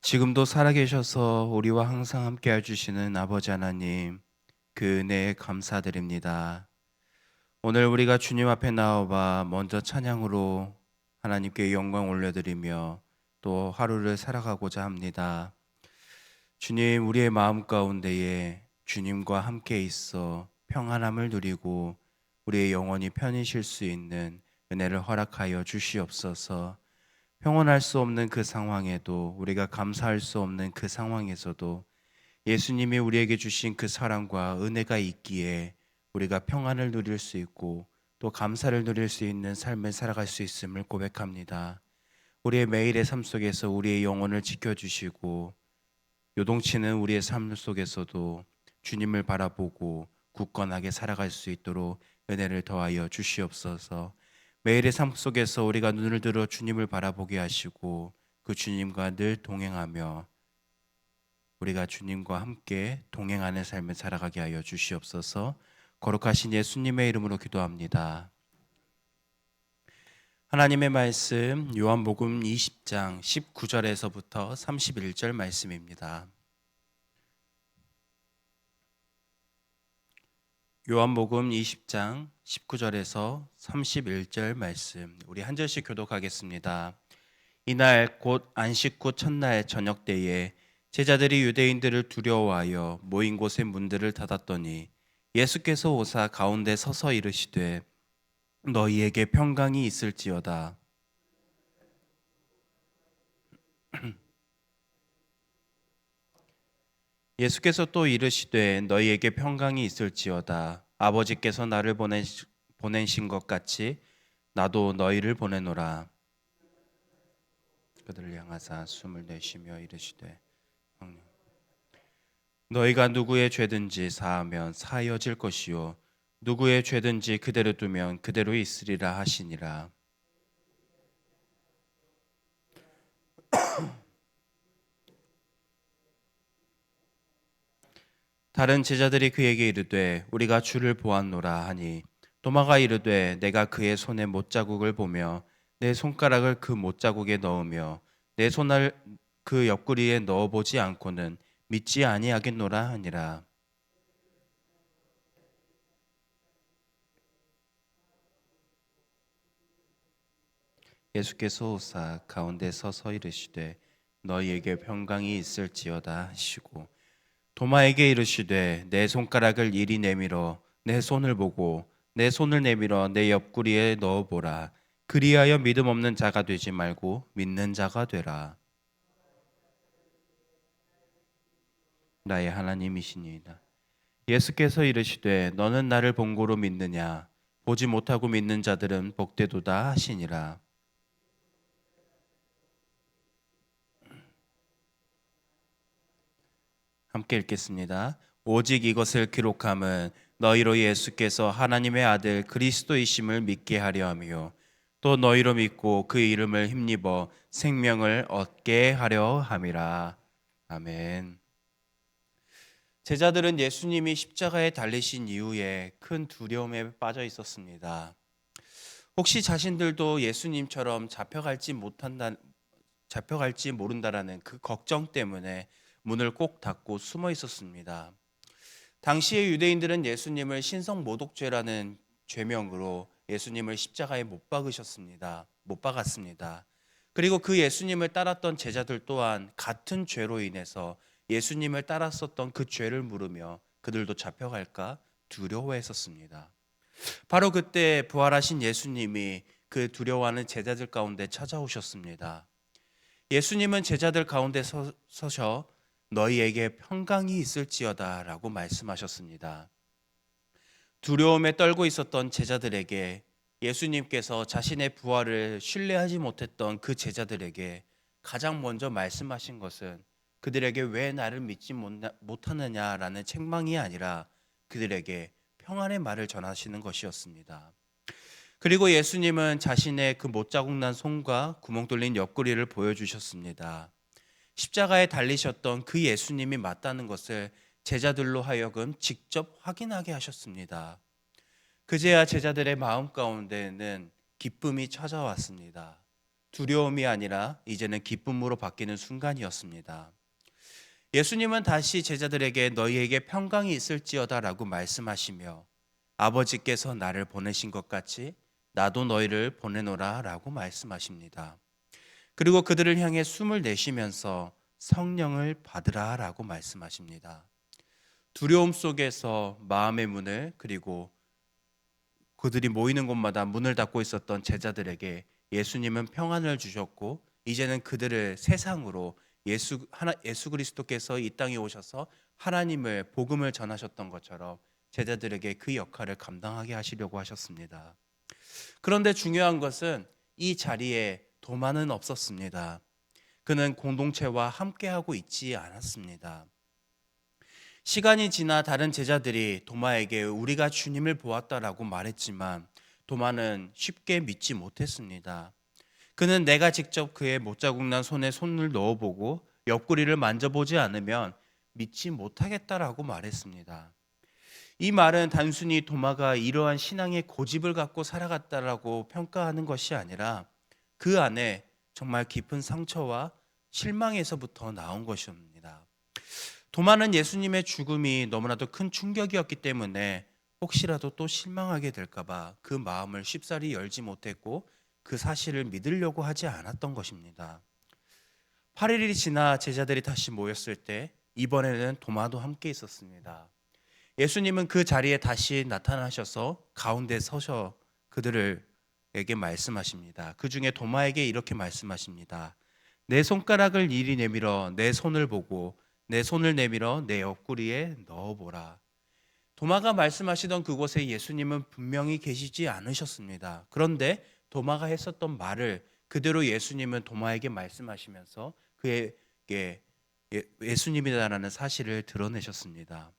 지금도 살아계셔서 우리와 항상 함께 해주시는 아버지 하나님, 그 은혜에 감사드립니다. 오늘 우리가 주님 앞에 나와봐 먼저 찬양으로 하나님께 영광 올려드리며 또 하루를 살아가고자 합니다. 주님, 우리의 마음 가운데에 주님과 함께 있어 평안함을 누리고 우리의 영혼이 편히 쉴 수 있는 은혜를 허락하여 주시옵소서. 평온할 수 없는 그 상황에도, 우리가 감사할 수 없는 그 상황에서도 예수님이 우리에게 주신 그 사랑과 은혜가 있기에 우리가 평안을 누릴 수 있고 또 감사를 누릴 수 있는 삶을 살아갈 수 있음을 고백합니다. 우리의 매일의 삶 속에서 우리의 영혼을 지켜주시고 요동치는 우리의 삶 속에서도 주님을 바라보고 굳건하게 살아갈 수 있도록 은혜를 더하여 주시옵소서. 매일의 삶 속에서 우리가 눈을 들어 주님을 바라보게 하시고 그 주님과 늘 동행하며 우리가 주님과 함께 동행하는 삶을 살아가게 하여 주시옵소서. 거룩하신 예수님의 이름으로 기도합니다. 하나님의 말씀 요한복음 20장 19절에서부터 31절 말씀입니다. 요한복음 20장 19절에서 31절 말씀, 우리 한 절씩 교독하겠습니다. 이날 곧 안식 후 첫날 저녁 때에 제자들이 유대인들을 두려워하여 모인 곳의 문들을 닫았더니 예수께서 오사 가운데 서서 이르시되 너희에게 평강이 있을지어다. 예수께서 또 이르시되 너희에게 평강이 있을지어다. 아버지께서 나를 보내신 것 같이 나도 너희를 보내노라. 그들을 향하사 숨을 내쉬며 이르시되 너희가 누구의 죄든지 사하면 사하여질 것이요 누구의 죄든지 그대로 두면 그대로 있으리라 하시니라. 다른 제자들이 그에게 이르되 우리가 주를 보았노라 하니 도마가 이르되 내가 그의 손에 못자국을 보며 내 손가락을 그 못자국에 넣으며 내 손을 그 옆구리에 넣어보지 않고는 믿지 아니하겠노라 하니라. 예수께서 오사 가운데 서서 이르시되 너희에게 평강이 있을지어다 하시고 도마에게 이르시되 내 손가락을 이리 내밀어 내 손을 보고 내 손을 내밀어 내 옆구리에 넣어보라. 그리하여 믿음 없는 자가 되지 말고 믿는 자가 되라. 나의 하나님이시니이다. 예수께서 이르시되 너는 나를 본고로 믿느냐? 보지 못하고 믿는 자들은 복되도다 하시니라. 함께 읽겠습니다. 오직 이것을 기록함은 너희로 예수께서 하나님의 아들 그리스도이심을 믿게 하려 함이요 또 너희로 믿고 그 이름을 힘입어 생명을 얻게 하려 함이라. 아멘. 제자들은 예수님이 십자가에 달리신 이후에 큰 두려움에 빠져 있었습니다. 혹시 자신들도 예수님처럼 잡혀갈지 모른다라는 그 걱정 때문에 문을 꼭 닫고 숨어 있었습니다. 당시의 유대인들은 예수님을 신성모독죄라는 죄명으로 예수님을 십자가에 못 박으셨습니다. 못 박았습니다. 그리고 그 예수님을 따랐던 제자들 또한 같은 죄로 인해서 예수님을 따랐었던 그 죄를 물으며 그들도 잡혀갈까 두려워했었습니다. 바로 그때 부활하신 예수님이 그 두려워하는 제자들 가운데 찾아오셨습니다. 예수님은 제자들 가운데 서셔 너희에게 평강이 있을지어다 라고 말씀하셨습니다. 두려움에 떨고 있었던 제자들에게 예수님께서 자신의 부활을 신뢰하지 못했던 그 제자들에게 가장 먼저 말씀하신 것은 그들에게 왜 나를 믿지 못하느냐라는 책망이 아니라 그들에게 평안의 말을 전하시는 것이었습니다. 그리고 예수님은 자신의 그 못자국 난 손과 구멍 뚫린 옆구리를 보여주셨습니다. 십자가에 달리셨던 그 예수님이 맞다는 것을 제자들로 하여금 직접 확인하게 하셨습니다. 그제야 제자들의 마음 가운데는 기쁨이 찾아왔습니다. 두려움이 아니라 이제는 기쁨으로 바뀌는 순간이었습니다. 예수님은 다시 제자들에게 너희에게 평강이 있을지어다라고 말씀하시며 아버지께서 나를 보내신 것 같이 나도 너희를 보내노라라고 말씀하십니다. 그리고 그들을 향해 숨을 내쉬면서 성령을 받으라라고 말씀하십니다. 두려움 속에서 마음의 문을, 그리고 그들이 모이는 곳마다 문을 닫고 있었던 제자들에게 예수님은 평안을 주셨고, 이제는 그들을 세상으로 예수 그리스도께서 이 땅에 오셔서 하나님을 복음을 전하셨던 것처럼 제자들에게 그 역할을 감당하게 하시려고 하셨습니다. 그런데 중요한 것은 이 자리에 도마는 없었습니다. 그는 공동체와 함께하고 있지 않았습니다. 시간이 지나 다른 제자들이 도마에게 우리가 주님을 보았다라고 말했지만 도마는 쉽게 믿지 못했습니다. 그는 내가 직접 그의 못자국 난 손에 손을 넣어보고 옆구리를 만져보지 않으면 믿지 못하겠다라고 말했습니다. 이 말은 단순히 도마가 이러한 신앙의 고집을 갖고 살아갔다라고 평가하는 것이 아니라 그 안에 정말 깊은 상처와 실망에서부터 나온 것입니다. 도마는 예수님의 죽음이 너무나도 큰 충격이었기 때문에 혹시라도 또 실망하게 될까봐 그 마음을 쉽사리 열지 못했고 그 사실을 믿으려고 하지 않았던 것입니다. 8일이 지나 제자들이 다시 모였을 때 이번에는 도마도 함께 있었습니다. 예수님은 그 자리에 다시 나타나셔서 가운데 서셔 그들에게 말씀하십니다. 그 중에 도마에게 이렇게 말씀하십니다. 내 손가락을 이리 내밀어 내 손을 보고 내 손을 내밀어 내 옆구리에 넣어보라. 도마가 말씀하시던 그곳에 예수님은 분명히 계시지 않으셨습니다. 그런데 도마가 했었던 말을 그대로 예수님은 도마에게 말씀하시면서 그에게 예수님이다라는 사실을 드러내셨습니다.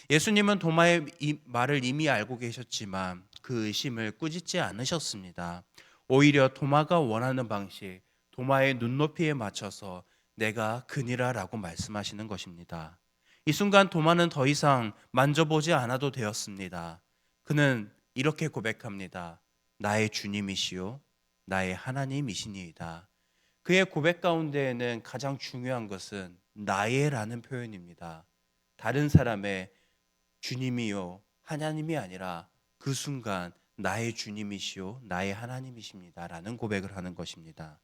예수님은 도마의 이 말을 이미 알고 계셨지만 그 의심을 꾸짖지 않으셨습니다. 오히려 도마가 원하는 방식, 도마의 눈높이에 맞춰서 내가 그니라라고 말씀하시는 것입니다. 이 순간 도마는 더 이상 만져보지 않아도 되었습니다. 그는 이렇게 고백합니다. 나의 주님이시요 나의 하나님이시니이다. 그의 고백 가운데에는 가장 중요한 것은 나의라는 표현입니다. 다른 사람의 주님이요 하나님이 아니라 그 순간 나의 주님이시요 나의 하나님이십니다라는 고백을 하는 것입니다.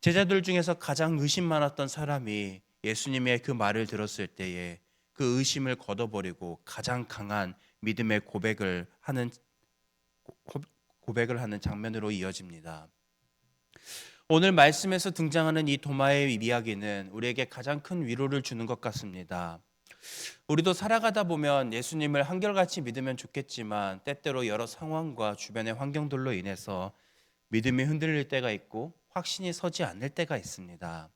제자들 중에서 가장 의심 많았던 사람이 예수님의 그 말을 들었을 때에 그 의심을 걷어버리고 가장 강한 믿음의 고백을 하는 장면으로 이어집니다. 오늘 말씀에서 등장하는 이 도마의 이야기는 우리에게 가장 큰 위로를 주는 것 같습니다. 우리도 살아가다 보면 예수님을 한결같이 믿으면 좋겠지만 때때로 여러 상황과 주변의 환경들로 인해서 믿음이 흔들릴 때가 있고 확신이 서지 않을 때가 있습니다.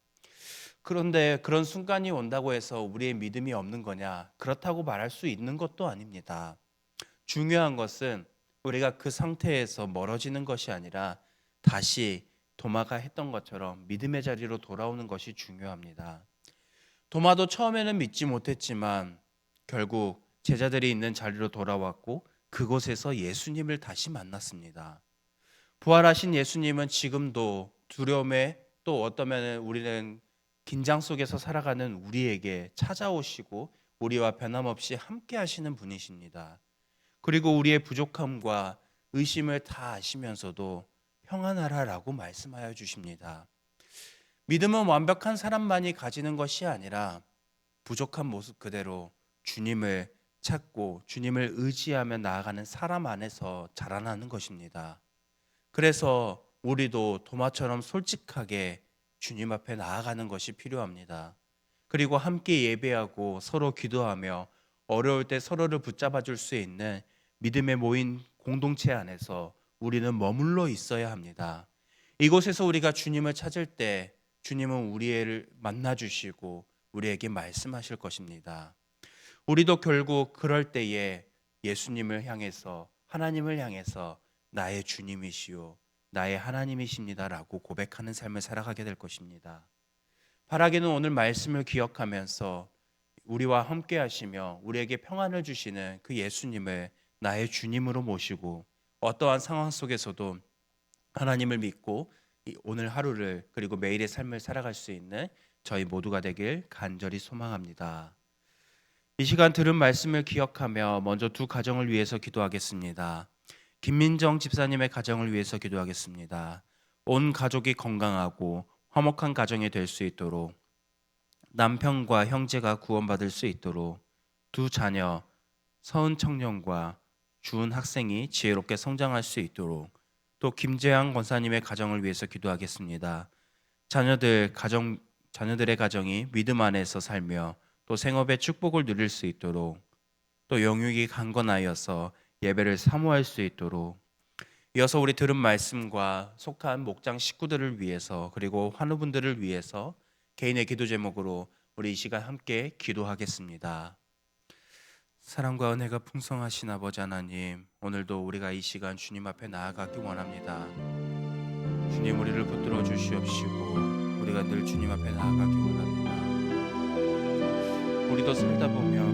그런데 그런 순간이 온다고 해서 우리의 믿음이 없는 거냐? 그렇다고 말할 수 있는 것도 아닙니다. 중요한 것은 우리가 그 상태에서 멀어지는 것이 아니라 다시 도마가 했던 것처럼 믿음의 자리로 돌아오는 것이 중요합니다. 도마도 처음에는 믿지 못했지만 결국 제자들이 있는 자리로 돌아왔고 그곳에서 예수님을 다시 만났습니다. 부활하신 예수님은 지금도 두려움에 또 어떠면 우리는 긴장 속에서 살아가는 우리에게 찾아오시고 우리와 변함없이 함께 하시는 분이십니다. 그리고 우리의 부족함과 의심을 다 아시면서도 평안하라라고 말씀하여 주십니다. 믿음은 완벽한 사람만이 가지는 것이 아니라 부족한 모습 그대로 주님을 찾고 주님을 의지하며 나아가는 사람 안에서 자라나는 것입니다. 그래서 우리도 도마처럼 솔직하게 주님 앞에 나아가는 것이 필요합니다. 그리고 함께 예배하고 서로 기도하며 어려울 때 서로를 붙잡아 줄 수 있는 믿음에 모인 공동체 안에서 우리는 머물러 있어야 합니다. 이곳에서 우리가 주님을 찾을 때 주님은 우리를 만나 주시고 우리에게 말씀하실 것입니다. 우리도 결국 그럴 때에 예수님을 향해서 하나님을 향해서 나의 주님이시오 나의 하나님이십니다라고 고백하는 삶을 살아가게 될 것입니다. 바라기는 오늘 말씀을 기억하면서 우리와 함께 하시며 우리에게 평안을 주시는 그 예수님을 나의 주님으로 모시고 어떠한 상황 속에서도 하나님을 믿고 오늘 하루를 그리고 매일의 삶을 살아갈 수 있는 저희 모두가 되길 간절히 소망합니다. 이 시간 들은 말씀을 기억하며 먼저 두 가정을 위해서 기도하겠습니다. 김민정 집사님의 가정을 위해서 기도하겠습니다. 온 가족이 건강하고 화목한 가정이 될 수 있도록, 남편과 형제가 구원받을 수 있도록, 두 자녀 서은 청년과 주은 학생이 지혜롭게 성장할 수 있도록, 또 김재양 권사님의 가정을 위해서 기도하겠습니다. 자녀들의 가정이 믿음 안에서 살며 또 생업의 축복을 누릴 수 있도록, 또 영육이 강건하여서 예배를 사모할 수 있도록, 이어서 우리 들은 말씀과 속한 목장 식구들을 위해서 그리고 환우분들을 위해서 개인의 기도 제목으로 우리 이 시간 함께 기도하겠습니다. 사랑과 은혜가 풍성하신 아버지 하나님, 오늘도 우리가 이 시간 주님 앞에 나아가기 원합니다. 주님, 우리를 붙들어 주시옵시고 우리가 늘 주님 앞에 나아가기 원합니다. 우리도 살다 보면